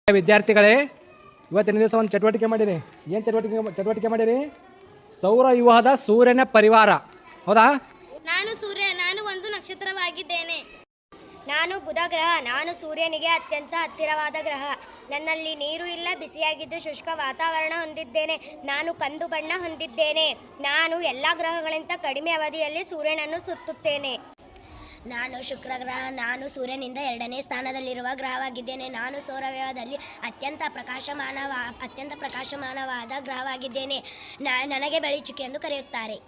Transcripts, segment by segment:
ವಿದ್ಯಾರ್ಥಿಗಳೇ, ಇವತ್ತಿನ ದಿವಸ ಒಂದು ಚಟುವಟಿಕೆ ಮಾಡಿರಿ. ಏನು ಚಟುವಟಿಕೆ ಮಾಡಿರಿ? ಸೌರ ವ್ಯೂಹದ ಸೂರ್ಯನ ಪರಿವಾರ. ಹೌದಾ? ನಾನು ಒಂದು ನಕ್ಷತ್ರವಾಗಿದ್ದೇನೆ. ನಾನು ಬುಧ ಗ್ರಹ. ನಾನು ಸೂರ್ಯನಿಗೆ ಅತ್ಯಂತ ಹತ್ತಿರವಾದ ಗ್ರಹ. ನನ್ನಲ್ಲಿ ನೀರು ಇಲ್ಲ, ಬಿಸಿಯಾಗಿದ್ದು ಶುಷ್ಕ ವಾತಾವರಣ ಹೊಂದಿದ್ದೇನೆ. ನಾನು ಕಂದು ಬಣ್ಣ ಹೊಂದಿದ್ದೇನೆ. ನಾನು ಎಲ್ಲ ಗ್ರಹಗಳಿಂದ ಕಡಿಮೆ ಅವಧಿಯಲ್ಲಿ ಸೂರ್ಯನನ್ನು ಸುತ್ತುತ್ತೇನೆ. ನಾನು ಶುಕ್ರ ಗ್ರಹ. ನಾನು ಸೂರ್ಯನಿಂದ 2ನೇ ಸ್ಥಾನದಲ್ಲಿರುವ ಗ್ರಹವಾಗಿದ್ದೇನೆ. ನಾನು ಸೌರವ್ಯೂಹದಲ್ಲಿ ಅತ್ಯಂತ ಪ್ರಕಾಶಮಾನವಾದ ಗ್ರಹವಾಗಿದ್ದೇನೆ. ನನಗೆ ಬೆಳ್ಳಿಚುಕ್ಕೆ ಎಂದು ಕರೆಯುತ್ತಾರೆ.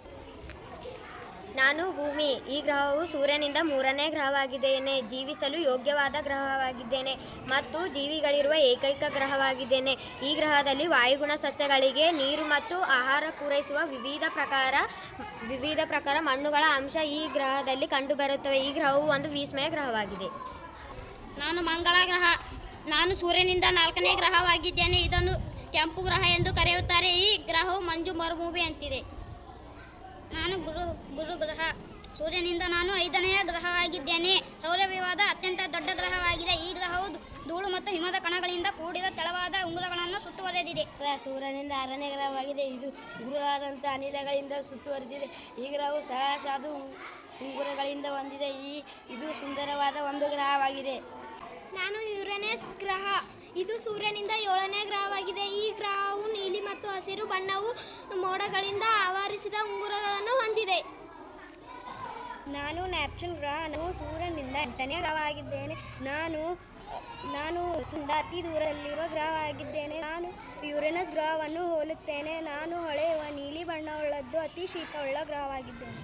ನಾನು ಭೂಮಿ. ಈ ಗ್ರಹವು ಸೂರ್ಯನಿಂದ 3ನೇ ಗ್ರಹವಾಗಿದ್ದೇನೆ. ಜೀವಿಸಲು ಯೋಗ್ಯವಾದ ಗ್ರಹವಾಗಿದ್ದೇನೆ ಮತ್ತು ಜೀವಿಗಳಿರುವ ಏಕೈಕ ಗ್ರಹವಾಗಿದ್ದೇನೆ. ಈ ಗ್ರಹದಲ್ಲಿ ವಾಯುಗುಣ ಸಸ್ಯಗಳಿಗೆ ನೀರು ಮತ್ತು ಆಹಾರ ಪೂರೈಸುವ ವಿವಿಧ ಪ್ರಕಾರ ಮಣ್ಣುಗಳ ಅಂಶ ಈ ಗ್ರಹದಲ್ಲಿ ಕಂಡುಬರುತ್ತವೆ. ಈ ಗ್ರಹವು ಒಂದು ವಿಸ್ಮಯ ಗ್ರಹವಾಗಿದೆ. ನಾನು ಮಂಗಳ ಗ್ರಹ. ನಾನು ಸೂರ್ಯನಿಂದ 4ನೇ ಗ್ರಹವಾಗಿದ್ದೇನೆ. ಇದನ್ನು ಕೆಂಪು ಗ್ರಹ ಎಂದು ಕರೆಯುತ್ತಾರೆ. ಈ ಗ್ರಹವು ಮಂಜು ಮರುಭೂಮಿ ಅಂತಿದೆ. ನಾನು ಗುರು ಗ್ರಹ. ಸೂರ್ಯನಿಂದ ನಾನು 5ನೇ ಗ್ರಹವಾಗಿದ್ದೇನೆ. ಸೌರವ್ಯೂಹದ ಅತ್ಯಂತ ದೊಡ್ಡ ಗ್ರಹವಾಗಿದೆ. ಈ ಗ್ರಹವು ಧೂಳು ಮತ್ತು ಹಿಮದ ಕಣಗಳಿಂದ ಕೂಡಿದ ತೆಳವಾದ ಉಂಗುರಗಳನ್ನು ಸುತ್ತುವರೆದಿದೆ. ಸೂರ್ಯನಿಂದ 6ನೇ ಗ್ರಹವಾಗಿದೆ. ಇದು ಗುರುವಾದಂಥ ಅನಿಲಗಳಿಂದ ಸುತ್ತುವರೆದಿದೆ. ಈ ಗ್ರಹವು ಸಾದು ಉಂಗುರಗಳಿಂದ ಹೊಂದಿದೆ. ಇದು ಸುಂದರವಾದ ಒಂದು ಗ್ರಹವಾಗಿದೆ. ನಾನು ಯುರೇನಸ್ ಗ್ರಹ. ಇದು ಸೂರ್ಯನಿಂದ 7ನೇ ಗ್ರಹವಾಗಿದೆ. ಈ ಗ್ರಹವು ನೀಲಿ ಮತ್ತು ಹಸಿರು ಬಣ್ಣವು ಮೋಡಗಳಿಂದ ಆವರಿಸಿದ ಉಂಗುರಗಳನ್ನು ಹೊಂದಿದೆ. ನಾನು ನೆಪ್ಚೂನ್ ಗ್ರಹ. ನಾನು ಸೂರ್ಯನಿಂದ 8ನೇ ಗ್ರಹವಾಗಿದ್ದೇನೆ. ನಾನು ಅತಿ ದೂರದಲ್ಲಿರುವ ಗ್ರಹವಾಗಿದ್ದೇನೆ. ನಾನು ಯುರೇನಸ್ ಗ್ರಹವನ್ನು ಹೋಲುತ್ತೇನೆ. ನಾನು ಹೊಳೆಯುವ ನೀಲಿ ಬಣ್ಣವುಳ್ಳದ್ದು ಅತಿ ಶೀತವುಳ್ಳ ಗ್ರಹವಾಗಿದ್ದೇನೆ.